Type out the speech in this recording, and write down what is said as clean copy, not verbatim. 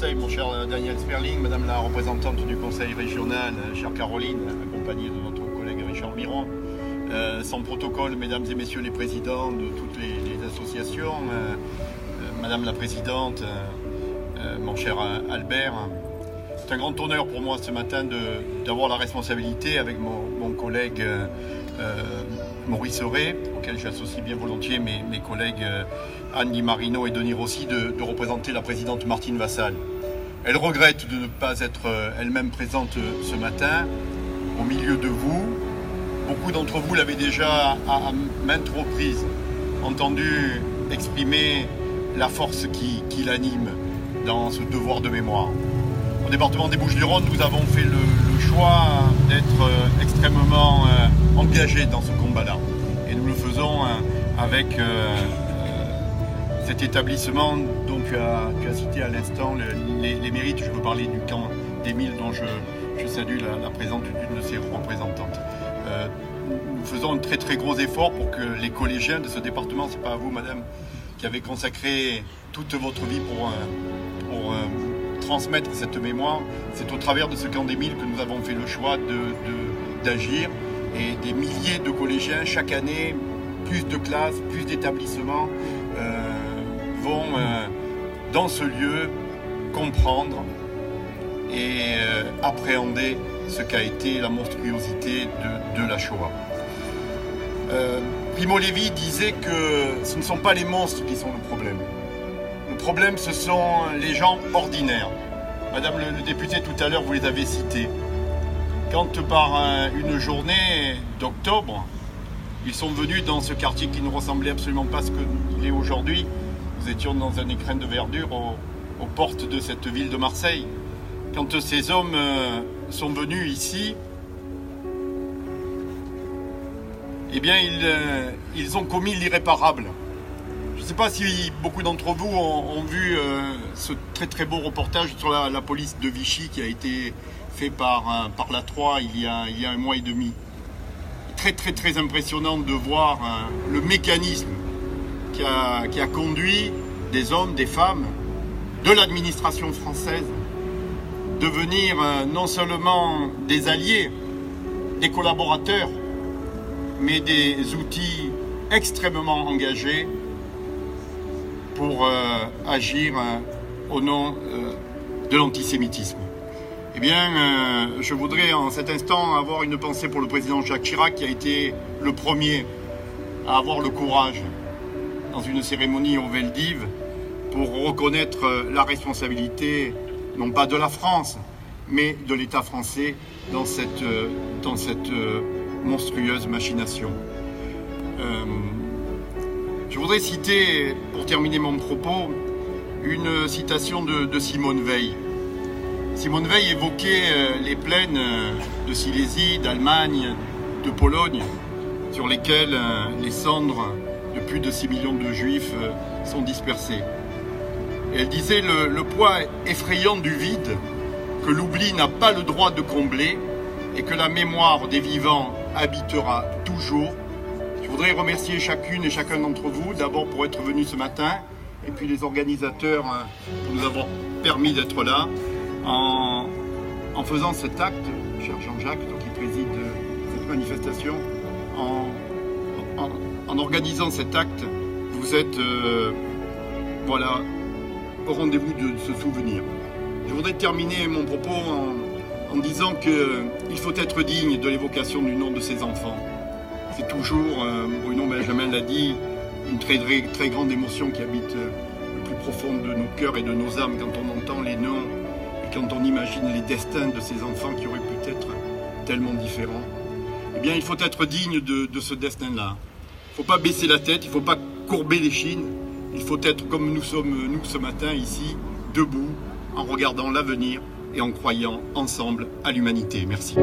Marseille, mon cher Daniel Sperling, Madame la représentante du Conseil régional, chère Caroline, accompagnée de notre collègue Richard Miron, sans protocole, Mesdames et Messieurs les présidents de toutes les associations, Madame la Présidente, mon cher Albert. C'est un grand honneur pour moi ce matin d'avoir la responsabilité avec mon collègue Maurice Ray, auquel j'associe bien volontiers mes collègues Anne Di Marino et Denis Rossi, de représenter la présidente Martine Vassal. Elle regrette de ne pas être elle-même présente ce matin au milieu de vous. Beaucoup d'entre vous l'avaient déjà à maintes reprises entendu exprimer la force qui l'anime dans ce devoir de mémoire. Au département des Bouches-du-Rhône, nous avons fait le choix d'être extrêmement engagés dans ce combat-là. Et nous le faisons avec cet établissement dont tu as cité à l'instant les mérites. Je veux parler du camp d'Émile dont je salue la présence d'une de ses représentantes. Nous faisons un très très gros effort pour que les collégiens de ce département, c'est pas à vous madame, qui avez consacré toute votre vie pour transmettre cette mémoire, c'est au travers de ce camp d'Émile que nous avons fait le choix d'agir. Et des milliers de collégiens, chaque année, plus de classes, plus d'établissements vont dans ce lieu comprendre et appréhender ce qu'a été la monstruosité de la Shoah. Primo Levi disait que ce ne sont pas les monstres qui sont le problème. Le problème, ce sont les gens ordinaires. Madame le député, tout à l'heure, vous les avez cités. Quand par une journée d'octobre, ils sont venus dans ce quartier qui ne ressemblait absolument pas à ce qu'il est aujourd'hui, nous étions dans un écrin de verdure aux portes de cette ville de Marseille. Quand ces hommes sont venus ici, eh bien ils ont commis l'irréparable. Je ne sais pas si beaucoup d'entre vous ont vu ce très très beau reportage sur la police de Vichy qui a été fait par la 3 il y a un mois et demi. Très très très impressionnant de voir le mécanisme qui a conduit des hommes, des femmes, de l'administration française, devenir non seulement des alliés, des collaborateurs, mais des outils extrêmement engagés pour agir au nom de l'antisémitisme. Eh bien, je voudrais en cet instant avoir une pensée pour le président Jacques Chirac qui a été le premier à avoir le courage dans une cérémonie au Veldiv pour reconnaître la responsabilité non pas de la France mais de l'État français dans cette monstrueuse machination. Je voudrais citer, pour terminer mon propos, une citation de Simone Veil. Simone Veil évoquait les plaines de Silésie, d'Allemagne, de Pologne, sur lesquelles les cendres de plus de 6 millions de juifs sont dispersées. Et elle disait le poids effrayant du vide que l'oubli n'a pas le droit de combler et que la mémoire des vivants habitera toujours. Je voudrais remercier chacune et chacun d'entre vous, d'abord pour être venus ce matin, et puis les organisateurs pour nous avoir permis d'être là. En faisant cet acte, cher Jean-Jacques, toi qui préside cette manifestation, en organisant cet acte, vous êtes voilà, au rendez-vous de ce souvenir. Je voudrais terminer mon propos en disant qu'il faut être digne de l'évocation du nom de ces enfants. C'est toujours, Bruno Benjamin l'a dit, une très, très, très grande émotion qui habite le plus profond de nos cœurs et de nos âmes quand on entend les noms et quand on imagine les destins de ces enfants qui auraient pu être tellement différents. Eh bien, il faut être digne de ce destin-là. Il ne faut pas baisser la tête, il ne faut pas courber les chines. Il faut être comme nous sommes, nous, ce matin, ici, debout, en regardant l'avenir et en croyant ensemble à l'humanité. Merci.